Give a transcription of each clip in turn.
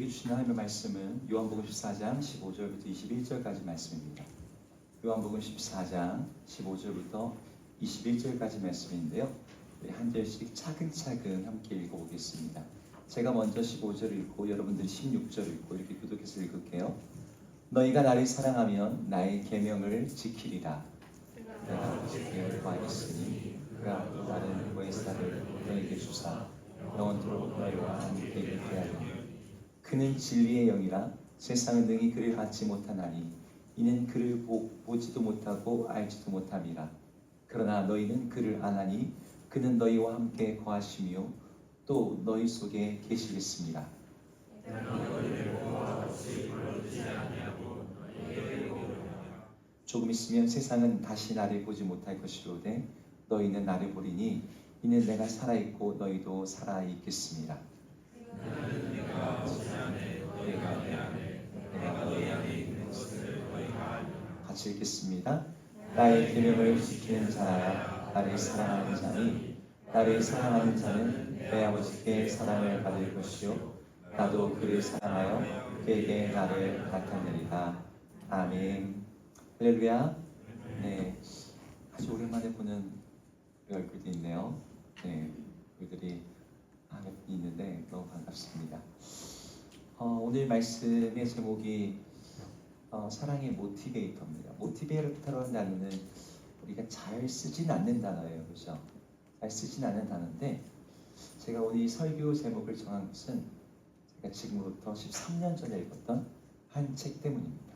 주신 하나님의 말씀은 요한복음 14장 15절부터 21절까지 말씀입니다. 요한복음 14장 15절부터 21절까지 말씀인데요. 우리 한 절씩 차근차근 함께 읽어보겠습니다. 제가 먼저 15절 읽고 여러분들이 16절 읽고 이렇게 교독해서 읽을게요. 너희가 나를 사랑하면 나의 계명을 지키리라. 내가 지킬 바 있으니 그가 또 다른 보혜사를 너희에게 주사 영원토록 너희와 함께 있게 하리라. 그는 진리의 영이라 세상은 능히 그를 받지 못하나니 이는 그를 보지도 못하고 알지도 못함이라. 그러나 너희는 그를 아나니 그는 너희와 함께 거하시며 또 너희 속에 계시겠습니다. 조금 있으면 세상은 다시 나를 보지 못할 것이로되 너희는 나를 보리니 이는 내가 살아있고 너희도 살아있겠습니다. 같이 읽겠습니다. 나의 계명을 지키는 자야 나를 사랑하는 자니 나를 사랑하는 자는 내 아버지께 사랑을 받을 것이요 나도 그를 사랑하여 그에게 나를 나타내리라. 아멘. 할렐루야. 네, 아주 오랜만에 보는 얼굴도 있네요. 네, 얼굴들이 몇 분 있는데 너무 반갑습니다. 오늘 말씀의 제목이 사랑의 모티베이터입니다. 모티베이터라는 단어는 우리가 잘 쓰진 않는 단어예요, 그렇죠? 잘 쓰진 않는 단어인데 제가 오늘 이 설교 제목을 정한 것은 제가 지금부터 13년 전에 읽었던 한 책 때문입니다.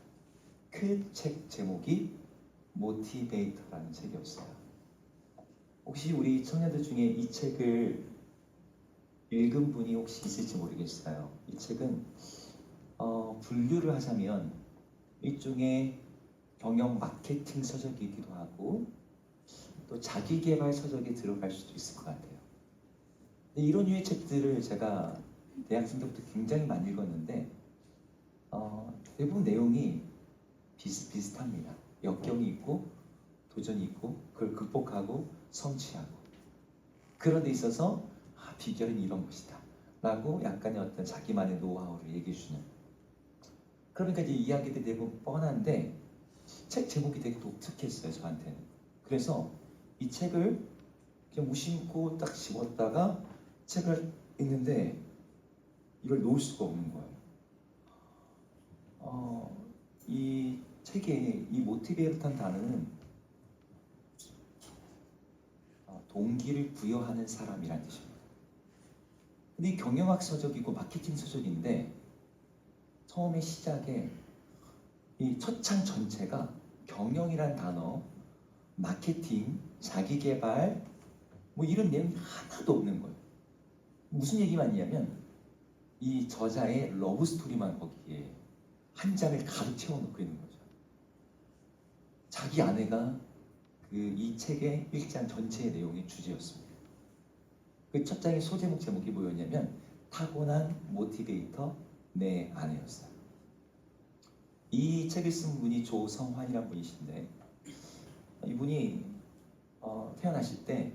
그 책 제목이 모티베이터라는 책이었어요. 혹시 우리 청년들 중에 이 책을 읽은 분이 혹시 있을지 모르겠어요. 이 책은 분류를 하자면 일종의 경영 마케팅 서적이기도 하고 또 자기개발 서적에 들어갈 수도 있을 것 같아요. 근데 이런 류의 책들을 제가 대학생 때부터 굉장히 많이 읽었는데 대부분 내용이 비슷비슷합니다. 역경이 있고 도전이 있고 그걸 극복하고 성취하고 그런 데 있어서 비결은 이런 것이다 라고 약간의 어떤 자기만의 노하우를 얘기해 주는, 그러니까 이제 이야기들이 대부분 뻔한데 책 제목이 되게 독특했어요, 저한테는. 그래서 이 책을 그냥 무심코 딱 집었다가 책을 읽는데 이걸 놓을 수가 없는 거예요. 이 책에 이 모티베이터라는 단어는 동기를 부여하는 사람이라는 뜻입니다. 근데 이 경영학 서적이고 마케팅 서적인데 처음에 시작에 이 첫 창 전체가 경영이란 단어, 마케팅, 자기개발 뭐 이런 내용이 하나도 없는 거예요. 무슨 얘기만 있냐면 이 저자의 러브 스토리만 거기에 한 장을 가득 채워놓고 있는 거죠. 자기 아내가 이 책의 1장 전체의 내용의 주제였습니다. 그 첫 장의 소제목 제목이 뭐였냐면 타고난 모티베이터 내 아내였어요. 이 책을 쓴 분이 조성환이라는 분이신데 이분이 태어나실 때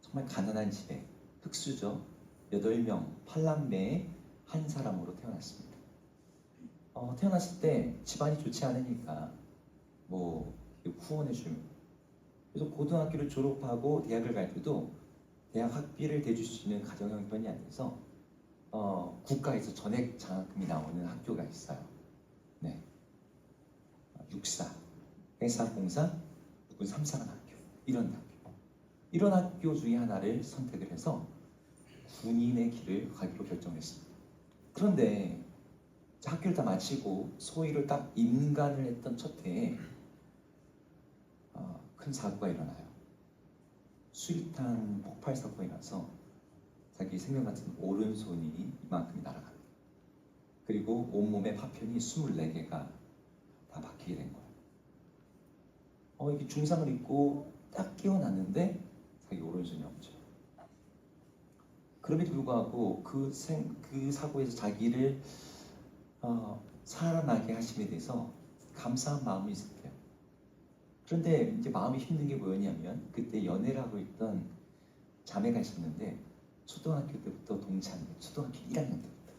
정말 가난한 집에 흙수저 8명 8남매의 한 사람으로 태어났습니다. 태어났을 때 집안이 좋지 않으니까 뭐 후원해주면, 그래서 고등학교를 졸업하고 대학을 갈 때도 대학 학비를 대줄 수 있는 가정 형편이 안 돼서 국가에서 전액 장학금이 나오는 학교가 있어요. 네, 육사, 회사공사, 육군 3사관 학교, 이런 학교 중에 하나를 선택을 해서 군인의 길을 가기로 결정했습니다. 그런데 학교를 다 마치고 소위를 딱 임관을 했던 첫 해에 큰 사고가 일어나요. 수리탄 폭발 사고가 나서 자기 생명 같은 오른손이 이만큼이 날아갑니다. 그리고 온몸의 파편이 24개가 다 박히게 된 거예요. 이게 중상을 입고 딱 깨어났는데 자기 오른손이 없죠. 그럼에도 불구하고 그 사고에서 자기를 살아나게 하심에 대해서 감사한 마음이 있었대요. 그런데 이제 마음이 힘든 게 뭐였냐면 그때 연애를 하고 있던 자매가 있었는데 초등학교 때부터 동창이에요. 초등학교 1학년 때부터.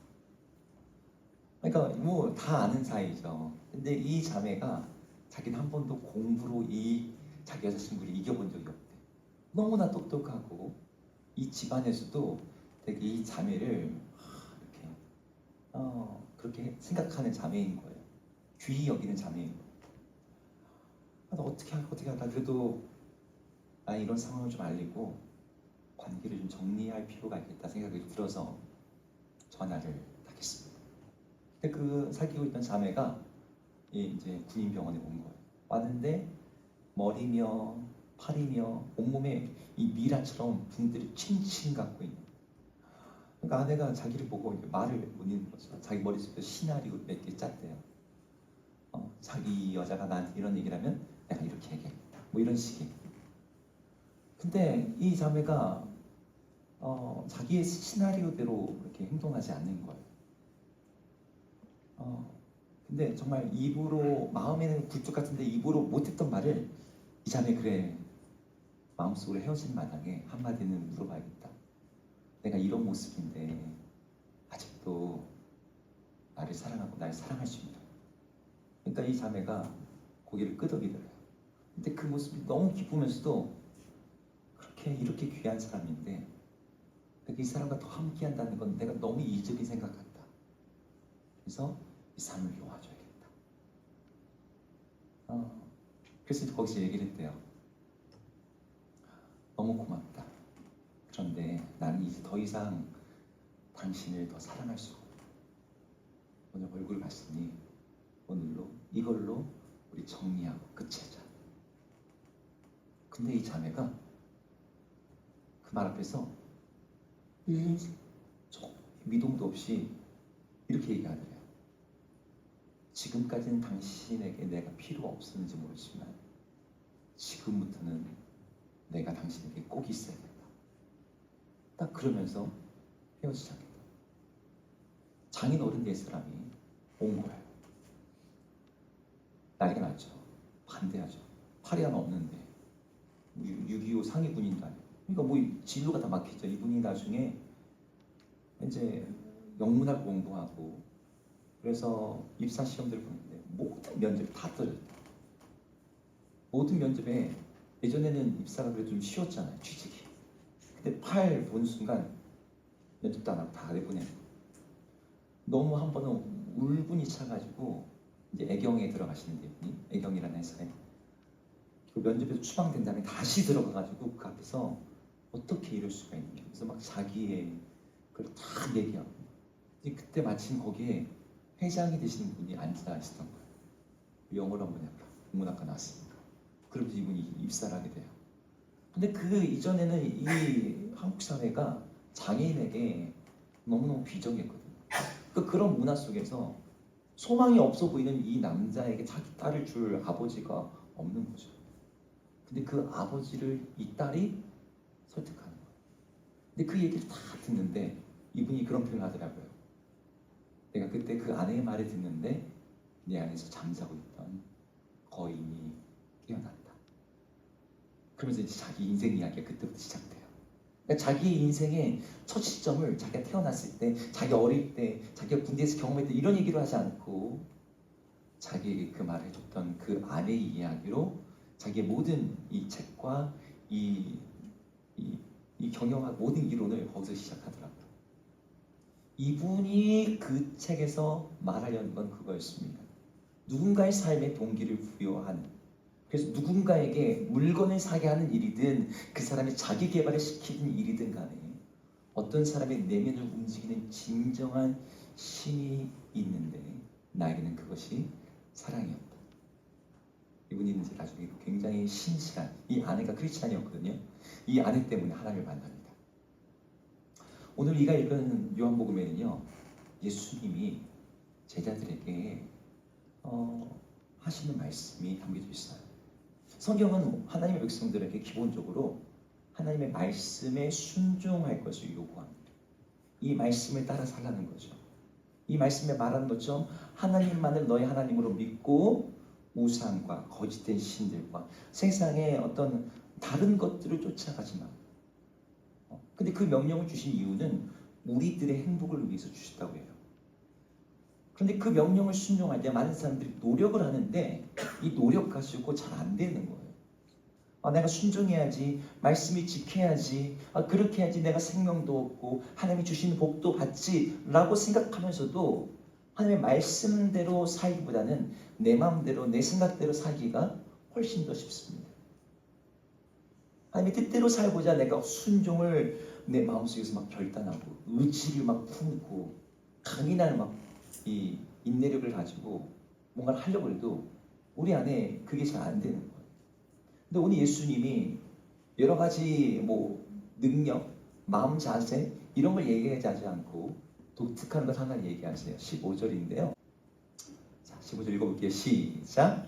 그러니까 뭐 다 아는 사이죠. 근데 이 자매가 자기는 한 번도 공부로 이 자기 여자친구를 이겨본 적이 없대. 너무나 똑똑하고 이 집안에서도 되게 이 자매를 이렇게 그렇게 생각하는 자매인 거예요. 귀히 여기는 자매인 거예요. 나 어떻게 하다 그래도 나 이런 상황을 좀 알리고 관계를 좀 정리할 필요가 있겠다 생각이 들어서 전화를 하겠습니다. 근데 그 사귀고 있던 자매가 이제 군인병원에 온 거예요. 왔는데 머리며 팔이며 온몸에 이 미라처럼 붕들이 칭칭 갖고 있는. 그러니까 아내가 자기를 보고 이제 말을 못 잇는 거죠. 자기 머릿속에 시나리오 몇 개 짰대요. 자기 여자가 나한테 이런 얘기를 하면 내가 이렇게 얘기하겠다. 뭐 이런 식의. 근데 이 자매가 자기의 시나리오대로 그렇게 행동하지 않는 거예요. 근데 정말 입으로 마음에는 굴뚝 같은데 입으로 못했던 말을 이 자매 그래 마음속으로 헤어진 마당에 한마디는 물어봐야겠다. 내가 이런 모습인데 아직도 나를 사랑하고 날 사랑할 수 있나? 그러니까 이 자매가 고개를 끄덕이더래요. 근데 그 모습이 너무 기쁘면서도 그렇게 이렇게 귀한 사람인데 이 사람과 더 함께한다는 건 내가 너무 이적인 생각 같다. 그래서 이 삶을 도와줘야겠다. 그래서 거기서 얘기를 했대요. 너무 고맙다. 그런데 나는 이제 더 이상 당신을 더 사랑할 수 없고 오늘 얼굴 봤으니 오늘로 이걸로 우리 정리하고 끝이자. 근데 이 자매가 그 말 앞에서 미동도 없이 이렇게 얘기하더래요. 지금까지는 당신에게 내가 필요가 없었는지 모르지만 지금부터는 내가 당신에게 꼭 있어야겠다. 딱 그러면서 헤어지자겠다. 장인 어른 될 사람이 온 거예요. 난리가 났죠. 반대하죠. 팔이 하나 없는데 6.25 상위 군인도 아니고. 그러니까 뭐 진로가 다 막혔죠. 이분이 나중에 이제 영문학 공부하고 그래서 입사 시험들을 보는데 모든 면접이 다 떨어졌다. 모든 면접에 예전에는 입사가 그래도 좀 쉬웠잖아요. 취직이. 근데 팔 본 순간 면접도 안 하고 다 내보내는 거예요. 너무 한 번은 울분이 차가지고 이제 애경에 들어가시는데 이분이 애경이라는 회사에 그 면접에서 추방된 다음에 다시 들어가가지고 그 앞에서 어떻게 이럴 수가 있냐. 그래서 막 자기의 그걸 다 얘기하고 그때 마침 거기에 회장이 되시는 분이 앉아 있었던 거예요. 영어로 한번 해보라. 국문학과 나왔으니까. 그러면서 이분이 입사를 하게 돼요. 근데 그 이전에는 이 한국 사회가 장애인에게 너무너무 비정했거든요. 그런 문화 속에서 소망이 없어 보이는 이 남자에게 자기 딸을 줄 아버지가 없는 거죠. 근데 그 아버지를 이 딸이 설득하는 거예요. 근데 그 얘기를 다 듣는데 이분이 그런 표현을 하더라고요. 내가 그때 그 아내의 말을 듣는데 내 안에서 잠자고 있던 거인이 깨어났다. 그러면서 이제 자기 인생 이야기가 그때부터 시작돼요. 그러니까 자기 인생의 첫 시점을 자기가 태어났을 때, 자기 어릴 때, 자기가 군대에서 경험했던 이런 얘기를 하지 않고 자기에게 그 말을 해줬던 그 아내의 이야기로 자기의 모든 이 책과 이 경영학 모든 이론을 거기서 시작하더라고요. 이분이 그 책에서 말하려는 건 그거였습니다. 누군가의 삶의 동기를 부여하는, 그래서 누군가에게 물건을 사게 하는 일이든 그 사람이 자기 개발을 시키는 일이든 간에 어떤 사람의 내면을 움직이는 진정한 신이 있는데 나에게는 그것이 사랑이었다. 이분이 이제 나중에 굉장히 신실한, 이 아내가 크리스찬이었거든요. 이 아내 때문에 하나님을 만납니다. 오늘 이가 읽은 요한복음에는요, 예수님이 제자들에게 하시는 말씀이 담겨져 있어요. 성경은 하나님의 백성들에게 기본적으로 하나님의 말씀에 순종할 것을 요구합니다. 이 말씀을 따라 살라는 거죠. 이 말씀에 말하는 것처럼 하나님만을 너의 하나님으로 믿고 우상과 거짓된 신들과 세상의 어떤 다른 것들을 쫓아가지 마. 근데 그 명령을 주신 이유는 우리들의 행복을 위해서 주셨다고 해요. 그런데 그 명령을 순종할 때 많은 사람들이 노력을 하는데 이 노력 가지고 잘 안 되는 거예요. 내가 순종해야지, 말씀을 지켜야지, 그렇게 해야지 내가 생명도 얻고 하나님이 주시는 복도 받지 라고 생각하면서도 하나님의 말씀대로 살기보다는 내 마음대로 내 생각대로 살기가 훨씬 더 쉽습니다. 하나님의 뜻대로 살고자 내가 순종을 내 마음속에서 막 결단하고 의지를 막 품고 강인한 막 이 인내력을 가지고 뭔가를 하려고 해도 우리 안에 그게 잘 안 되는 거예요. 근데 오늘 예수님이 여러 가지 능력, 마음 자세 이런 걸 얘기하지 않고 독특한 것 하나 얘기하세요. 15절인데요. 자, 15절 읽어볼게요. 시작.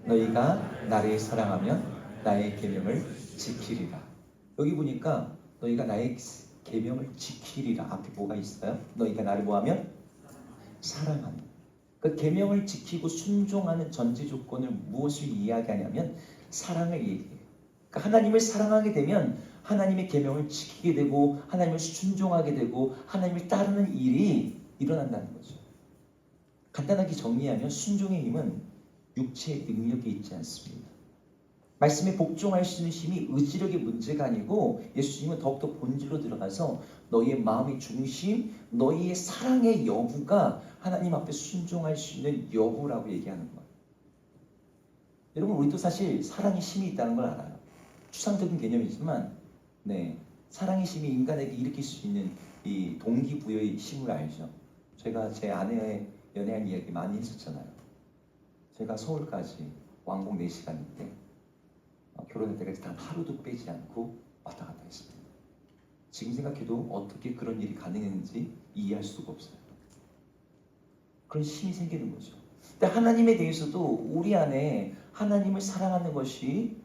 너희가 나를 사랑하면 나의 계명을 지키리라. 여기 보니까 너희가 나의 계명을 지키리라. 앞에 뭐가 있어요? 너희가 나를 뭐하면? 사랑하면. 그 계명을 지키고 순종하는 전제 조건을 무엇을 이야기하냐면 사랑을 얘기해요. 그러니까 하나님을 사랑하게 되면 하나님의 계명을 지키게 되고 하나님을 순종하게 되고 하나님을 따르는 일이 일어난다는 거죠. 간단하게 정리하면 순종의 힘은 육체의 능력에 있지 않습니다. 말씀에 복종할 수 있는 힘이 의지력의 문제가 아니고 예수님은 더욱더 본질로 들어가서 너희의 마음의 중심, 너희의 사랑의 여부가 하나님 앞에 순종할 수 있는 여부라고 얘기하는 거예요. 여러분 우리도 사실 사랑의 힘이 있다는 걸 알아요. 추상적인 개념이지만 사랑의 힘이 인간에게 일으킬 수 있는 이 동기부여의 힘을 알죠. 제가 제 아내의 연애한 이야기 많이 했었잖아요. 제가 서울까지 왕복 4시간인데 결혼할 때까지 단 하루도 빼지 않고 왔다 갔다 했습니다. 지금 생각해도 어떻게 그런 일이 가능했는지 이해할 수가 없어요. 그런 힘이 생기는 거죠. 근데 하나님에 대해서도 우리 안에 하나님을 사랑하는 것이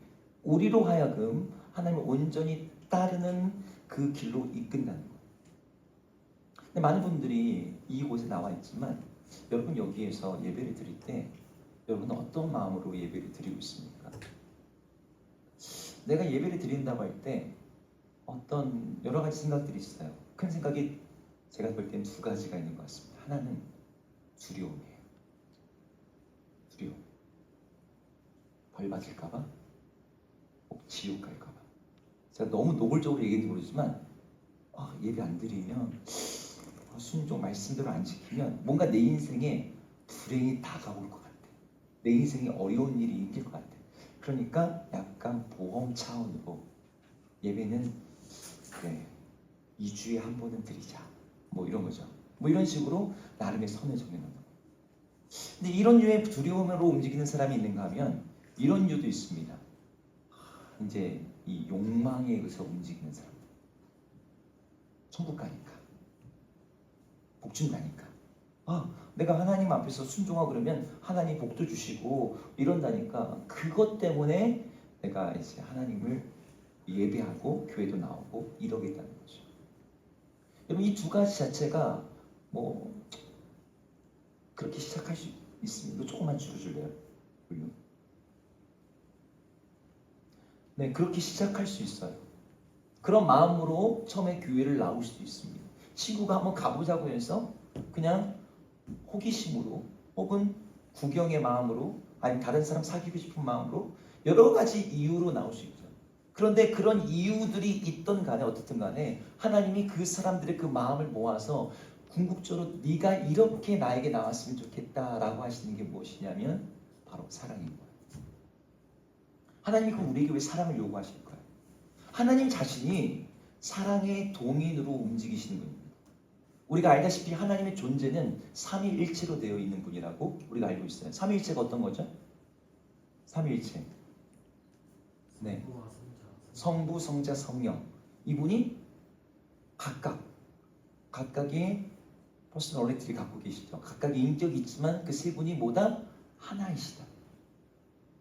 우리로 하여금 하나님을 온전히 따르는 그 길로 이끈다는 거예요. 근데 많은 분들이 이곳에 나와 있지만 여러분 여기에서 예배를 드릴 때 여러분은 어떤 마음으로 예배를 드리고 있습니까? 내가 예배를 드린다고 할 때 어떤 여러 가지 생각들이 있어요. 큰 생각이 제가 볼 땐 두 가지가 있는 것 같습니다. 하나는 두려움이에요. 두려움. 벌 맞을까봐? 혹 지옥 갈까봐? 제가 너무 노골적으로 얘기했는지 모르지만 예배 안 드리면 순종 말씀대로 안 지키면 뭔가 내 인생에 불행이 다가올 것 같아. 내 인생에 어려운 일이 생길 것 같아. 그러니까 약간 보험 차원으로 예배는 2주에 한 번은 드리자. 이런 거죠. 이런 식으로 나름의 선을 정해놓는 거예요. 근데 이런 류의 두려움으로 움직이는 사람이 있는가 하면 이런 류도 있습니다. 이제 이 욕망에 의해서 움직이는 사람들. 천국 가니까. 복 준다니까. 내가 하나님 앞에서 순종하고 그러면 하나님 복도 주시고 이런다니까 그것 때문에 내가 이제 하나님을 예배하고 교회도 나오고 이러겠다는 거죠. 여러분 이 두 가지 자체가 그렇게 시작할 수 있습니다. 이거 조금만 줄여줄래요? 네, 그렇게 시작할 수 있어요. 그런 마음으로 처음에 교회를 나올 수도 있습니다. 친구가 한번 가보자고 해서 그냥 호기심으로 혹은 구경의 마음으로 아니면 다른 사람 사귀고 싶은 마음으로 여러 가지 이유로 나올 수 있죠. 그런데 그런 이유들이 있던 간에 어떻든 간에 하나님이 그 사람들의 그 마음을 모아서 궁극적으로 네가 이렇게 나에게 나왔으면 좋겠다라고 하시는 게 무엇이냐면 바로 사랑인 거예요. 하나님이 그럼 우리에게 왜 사랑을 요구하실까요? 하나님 자신이 사랑의 동인으로 움직이시는 분입니다. 우리가 알다시피 하나님의 존재는 삼위일체로 되어 있는 분이라고 우리가 알고 있어요. 삼위일체가 어떤 거죠? 삼위일체. 네. 성부, 성자, 성령. 이분이 각각의 퍼스널리티를 갖고 계시죠. 각각의 인격이 있지만 그 세 분이 모두 하나이시다.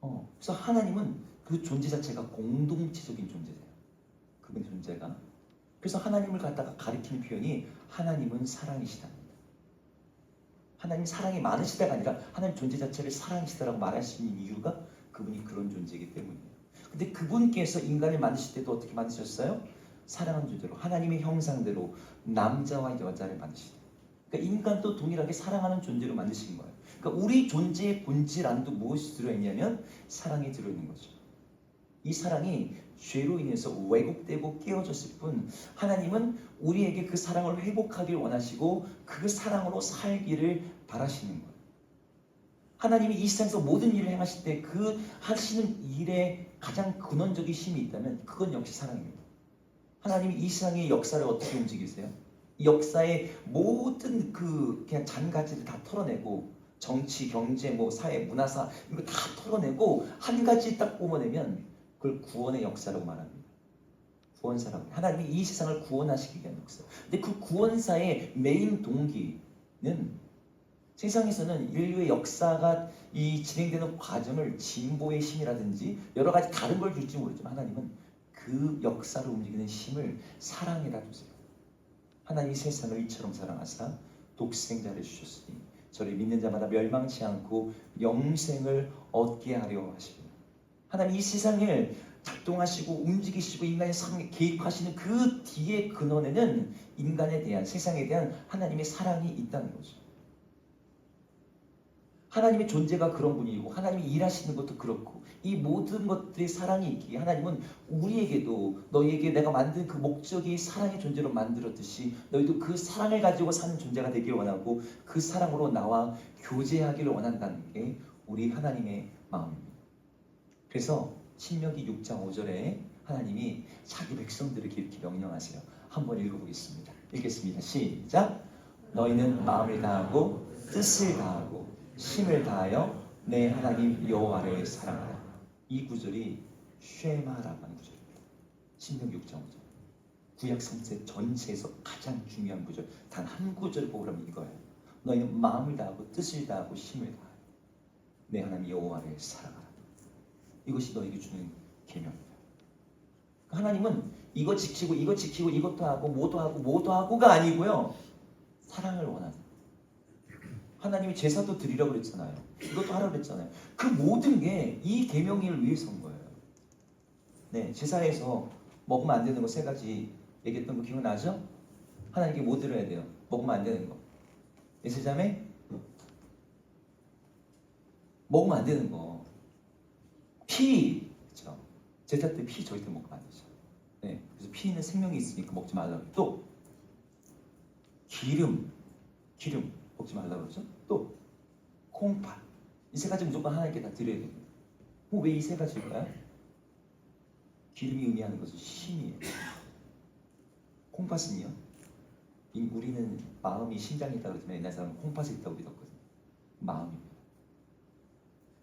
그래서 하나님은 그 존재 자체가 공동체적인 존재예요. 그분 존재가. 그래서 하나님을 갖다가 가리키는 표현이 하나님은 사랑이시답니다. 하나님 사랑이 많으시다가 아니라 하나님 존재 자체를 사랑이시다라고 말할 수 있는 이유가 그분이 그런 존재이기 때문이에요. 근데 그분께서 인간을 만드실 때도 어떻게 만드셨어요? 사랑하는 존재로 하나님의 형상대로 남자와 여자를 만드시다. 그러니까 인간도 동일하게 사랑하는 존재로 만드신 거예요. 그러니까 우리 존재의 본질 안도 무엇이 들어있냐면 사랑이 들어있는 거죠. 이 사랑이 죄로 인해서 왜곡되고 깨어졌을 뿐 하나님은 우리에게 그 사랑을 회복하길 원하시고 그 사랑으로 살기를 바라시는 거예요. 하나님이 이 세상에서 모든 일을 행하실 때 그 하시는 일에 가장 근원적인 힘이 있다면 그건 역시 사랑입니다. 하나님이 이 세상의 역사를 어떻게 움직이세요? 이 역사의 모든 그냥 잔가지를 다 털어내고 정치, 경제, 뭐 사회, 문화사 이거 다 털어내고 한 가지 딱 뽑아내면 그걸 구원의 역사라고 말합니다. 구원사라고. 하나님이 이 세상을 구원하시기 위한 역사. 근데 그 구원사의 메인 동기는 세상에서는 인류의 역사가 이 진행되는 과정을 진보의 힘이라든지 여러 가지 다른 걸 줄지 모르지만 하나님은 그 역사를 움직이는 힘을 사랑에다 주세요. 하나님이 세상을 이처럼 사랑하사 독생자를 주셨으니 저를 믿는 자마다 멸망치 않고 영생을 얻게 하려 하십니다. 하나님 이 세상을 작동하시고 움직이시고 인간의 삶에 개입하시는 그 뒤의 근원에는 인간에 대한 세상에 대한 하나님의 사랑이 있다는 거죠. 하나님의 존재가 그런 분이고 하나님이 일하시는 것도 그렇고 이 모든 것들이 사랑이 있기에 하나님은 우리에게도 너희에게 내가 만든 그 목적이 사랑의 존재로 만들었듯이 너희도 그 사랑을 가지고 사는 존재가 되길 원하고 그 사랑으로 나와 교제하기를 원한다는 게 우리 하나님의 마음입니다. 그래서 신명기 6장 5절에 하나님이 자기 백성들에게 이렇게 명령하세요. 한번 읽어보겠습니다. 읽겠습니다. 시작. 너희는 마음을 다하고 뜻을 다하고 힘을 다하여 내 하나님 여호와를 사랑하라. 이 구절이 쉐마라고 하는 구절입니다. 신명기 6장 5절. 구약 성체 전체에서 가장 중요한 구절. 단 한 구절 보라면 이거예요. 너희는 마음을 다하고 뜻을 다하고 힘을 다하여 내 하나님 여호와를 사랑하라. 이것이 너에게 주는 계명입니다. 하나님은 이거 지키고 이거 지키고 이것도 하고 뭐도 하고가 아니고요. 사랑을 원하는. 하나님이 제사도 드리라고 그랬잖아요. 이것도 하라고 그랬잖아요. 그 모든 게 이 계명을 위해서인 거예요. 네, 제사에서 먹으면 안 되는 거 3가지 얘기했던 거 기억나죠? 하나님께 뭐 드려야 돼요? 먹으면 안 되는 거. 예수자매 먹으면 안 되는 거. 피, 그렇죠? 제사 때 피 절대 먹으면 안 되죠. 네, 그래서 피는 생명이 있으니까 먹지 말라고. 또 기름 먹지 말라고 그러죠. 또 콩팥 이 3가지 무조건 하나님께 다 드려야 됩니다. 왜 이 3가지일까요? 기름이 의미하는 것은 힘이에요. 콩팥은요. 우리는 마음이 심장이 있다고 그러지만 옛날 사람은 콩팥이 있다고 믿었거든요. 마음입니다.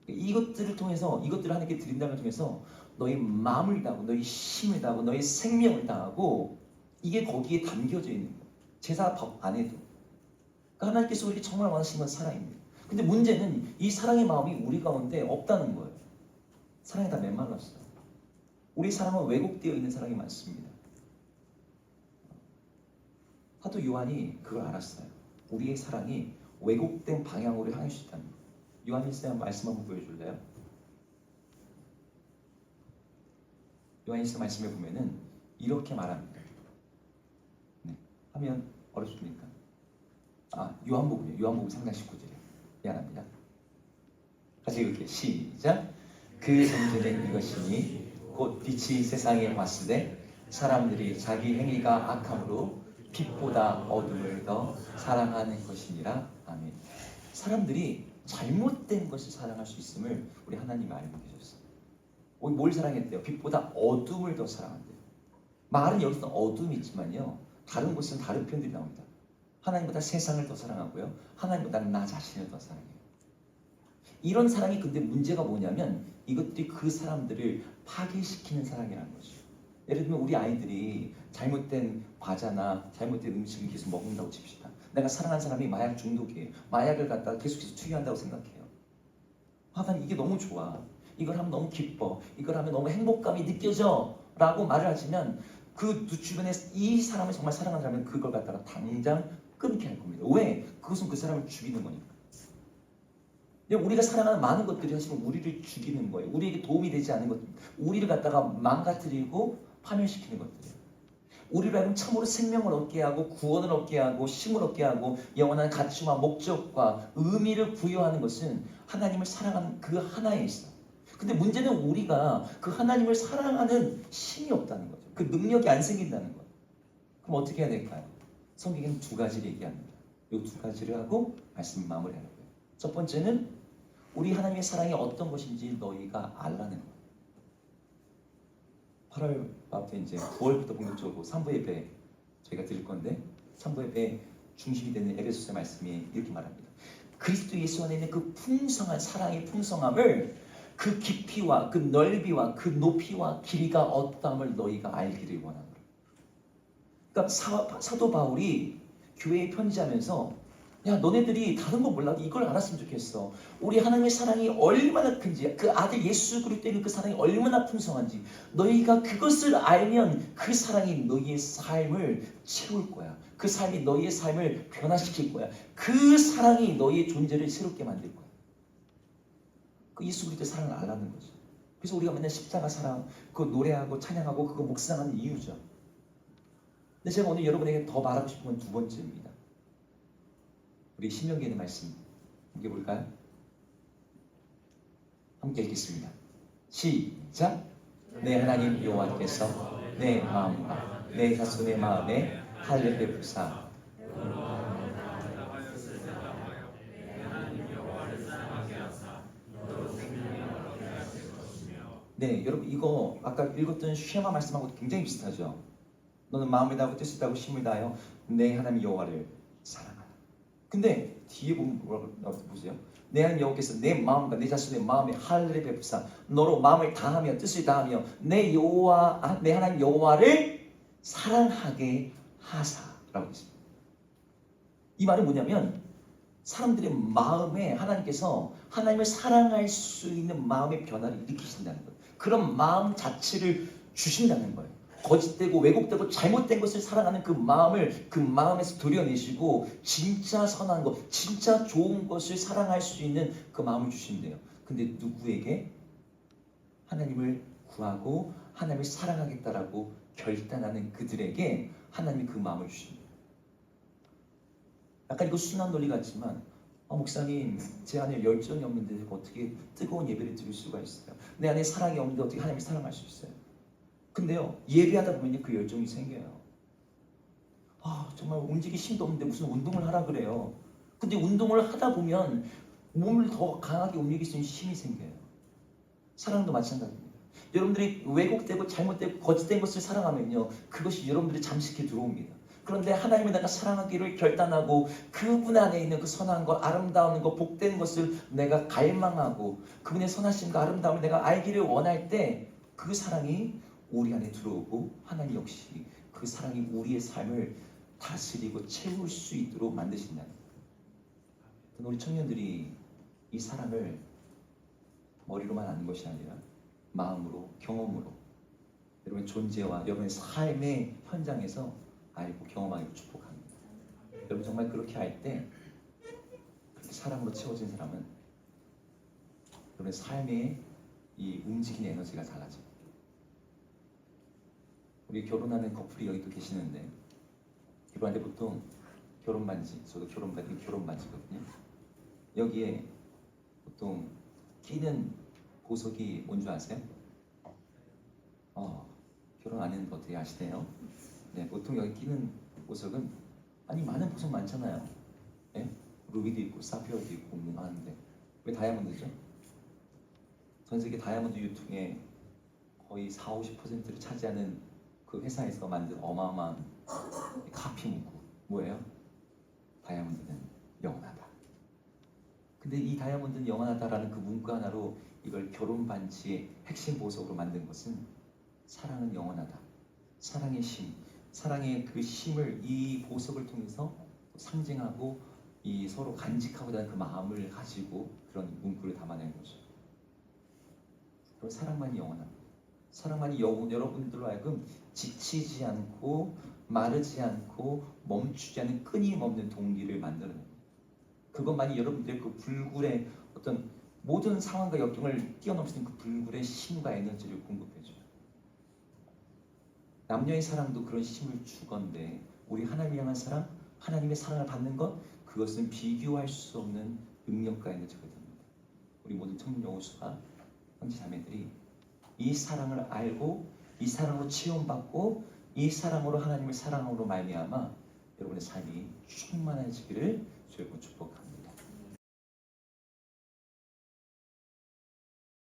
이것들을 통해서 이것들을 하나님께 드린다는 걸 통해서 너희 마음을 다하고 너희 힘을 다하고 너희 생명을 다하고 이게 거기에 담겨져 있는 거예요. 제사 법 안에도. 하나님께서 우리에게 정말 원하시는 건 사랑입니다. 근데 문제는 이 사랑의 마음이 우리 가운데 없다는 거예요. 사랑이 다 메말랐어요. 우리 사랑은 왜곡되어 있는 사랑이 많습니다. 사도 요한이 그걸 알았어요. 우리의 사랑이 왜곡된 방향으로 향할 수 있다는 거예요. 요한일서 말씀 한번 보여줄래요? 요한일서 말씀에 보면은 이렇게 말합니다. 네. 하면 어렵습니까? 요한복음이에요. 요한복음 3장 19절이에요. 미안합니다. 같이 읽을게요. 시작. 그 정죄는 이것이니 곧 빛이 세상에 왔을 때 사람들이 자기 행위가 악함으로 빛보다 어둠을 더 사랑하는 것이니라. 아멘. 사람들이 잘못된 것을 사랑할 수 있음을 우리 하나님이 알고 계셨어요. 뭘 사랑했대요? 빛보다 어둠을 더 사랑한대요. 말은 여기서 어둠이 있지만요. 다른 곳은 다른 표현들이 나옵니다. 하나님보다 세상을 더 사랑하고요. 하나님보다 나 자신을 더 사랑해요. 이런 사랑이 근데 문제가 뭐냐면 이것들이 그 사람들을 파괴시키는 사랑이라는 거죠. 예를 들면 우리 아이들이 잘못된 과자나 잘못된 음식을 계속 먹는다고 칩시다. 내가 사랑하는 사람이 마약 중독이에요. 마약을 갖다가 계속해서 투여한다고 생각해요. 하나님 이게 너무 좋아. 이걸 하면 너무 기뻐. 이걸 하면 너무 행복감이 느껴져. 라고 말을 하시면 그 주변에 이 사람을 정말 사랑하는 사람은 그걸 갖다가 당장 끊게 할 겁니다. 왜? 그것은 그 사람을 죽이는 거니까. 우리가 사랑하는 많은 것들이 사실은 우리를 죽이는 거예요. 우리에게 도움이 되지 않는 것들, 우리를 갖다가 망가뜨리고 파멸시키는 것들이에요. 우리를 하여금 참으로 생명을 얻게 하고 구원을 얻게 하고 힘을 얻게 하고 영원한 가치와 목적과 의미를 부여하는 것은 하나님을 사랑하는 그 하나에 있어. 근데 문제는 우리가 그 하나님을 사랑하는 힘이 없다는 거죠. 그 능력이 안 생긴다는 거예요. 그럼 어떻게 해야 될까요? 성경에는 두 가지를 얘기합니다. 이 두 가지를 하고 말씀 마무리하는 거예요. 첫 번째는 우리 하나님의 사랑이 어떤 것인지 너희가 알라는 거예요. 8월부터 이제 9월부터 본격적으로 3부 예배 저희가 드릴 건데 3부 예배 중심이 되는 에베소서 말씀이 이렇게 말합니다. 그리스도 예수 안에 있는 그 풍성한 사랑의 풍성함을 그 깊이와 그 넓이와 그 높이와 길이가 어떠함을 너희가 알기를 원하노라. 그러니까 사도 바울이 교회에 편지하면서 야 너네들이 다른 거 몰라도 이걸 알았으면 좋겠어. 우리 하나님의 사랑이 얼마나 큰지, 그 아들 예수 그리스도의 그 사랑이 얼마나 풍성한지 너희가 그것을 알면 그 사랑이 너희의 삶을 채울 거야. 그 삶이 너희의 삶을 변화시킬 거야. 그 사랑이 너희의 존재를 새롭게 만들 거야. 그 예수 그리스도의 사랑을 알라는 거죠. 그래서 우리가 맨날 십자가 사랑 그거 노래하고 찬양하고 그거 묵상하는 이유죠. 근데 제가 오늘 여러분에게 더 말하고 싶은 건 두 번째입니다. 우리 신명기에 있는 말씀 함께 볼까요? 함께 읽겠습니다. 시작. 내 하나님 여호와께서 내 마음과 내 자손의 마음에 할례 베푸사 네, 여러분 이거 아까 읽었던 쉐마 말씀하고 굉장히 비슷하죠. 너는 마음을 다하고 뜻을 다하고 힘을 다하여 내 하나님 여호와를 사랑하라. 근데 뒤에 보면 뭐라고 보세요? 내 하나님 여호와께서 내 마음과 내 자신의 마음에 할례 베푸사 너로 마음을 다하며 뜻을 다하며 내 하나님 여호와를 사랑하게 하사라고 했습니다. 이 말은 뭐냐면 사람들의 마음에 하나님께서 하나님을 사랑할 수 있는 마음의 변화를 일으키신다는 거예요. 그런 마음 자체를 주신다는 거예요. 거짓되고 왜곡되고 잘못된 것을 사랑하는 그 마음을 그 마음에서 도려내시고 진짜 선한 것, 진짜 좋은 것을 사랑할 수 있는 그 마음을 주신대요. 근데 누구에게? 하나님을 구하고 하나님을 사랑하겠다라고 결단하는 그들에게 하나님이 그 마음을 주십니다. 약간 이거 순환 논리 같지만 목사님 제 안에 열정이 없는데 어떻게 뜨거운 예배를 드릴 수가 있어요? 내 안에 사랑이 없는데 어떻게 하나님을 사랑할 수 있어요? 근데요 예배하다 보면 그 열정이 생겨요. 정말 움직일 힘도 없는데 무슨 운동을 하라 그래요. 근데 운동을 하다 보면 몸을 더 강하게 움직일 수 있는 힘이 생겨요. 사랑도 마찬가지입니다. 여러분들이 왜곡되고 잘못되고 거짓된 것을 사랑하면요 그것이 여러분들이 잠식해 들어옵니다. 그런데 하나님을 내가 사랑하기를 결단하고 그분 안에 있는 그 선한 것, 아름다운 것, 복된 것을 내가 갈망하고 그분의 선하심과 아름다움을 내가 알기를 원할 때 그 사랑이 우리 안에 들어오고 하나님 역시 그 사랑이 우리의 삶을 다스리고 채울 수 있도록 만드신다는 거예요. 우리 청년들이 이 사랑을 머리로만 아는 것이 아니라 마음으로, 경험으로 여러분의 존재와 여러분의 삶의 현장에서 알고 경험하기를 축복합니다. 여러분 정말 그렇게 할 때 그렇게 사랑으로 채워진 사람은 여러분의 삶의 이 움직이는 에너지가 달라져요. 우리 결혼하는 커플이 여기도 계시는데 결혼할 때 보통 결혼 반지, 저도 결혼 반지거든요. 여기에 보통 끼는 보석이 뭔 줄 아세요? 결혼 안 했는데 어떻게 아시네요? 네, 보통 여기 끼는 보석은 많은 보석 많잖아요. 네? 루비도 있고 사피어도 있고 많은데 왜 다이아몬드죠? 전 세계 다이아몬드 유통의 거의 40~50%를 차지하는 그 회사에서 만든 어마어마한 카피 문구 뭐예요? 다이아몬드는 영원하다. 근데 이 다이아몬드는 영원하다라는 그 문구 하나로 이걸 결혼 반지의 핵심 보석으로 만든 것은 사랑은 영원하다. 사랑의 힘, 사랑의 그 힘을 이 보석을 통해서 상징하고 이 서로 간직하고자 하는 그 마음을 가지고 그런 문구를 담아낸 거죠. 그리고 사랑만이 영원합니다. 사랑만이 여러분들로 하여금 지치지 않고 마르지 않고 멈추지 않는 끊임없는 동기를 만들어냅니다. 그것만이 여러분들의 그 불굴의 어떤 모든 상황과 역경을 뛰어넘는 그 불굴의 힘과 에너지를 공급해줘요. 남녀의 사랑도 그런 힘을 주건데 우리 하나님 향한 사랑, 하나님의 사랑을 받는 것, 그것은 비교할 수 없는 능력과 있는 자들입니다. 우리 모든 청년 여호수아 형제 자매들이 이 사랑을 알고 이 사랑으로 체험받고 이 사랑으로 하나님의 사랑으로 말미암아 여러분의 삶이 충만해지기를 주의 축복합니다.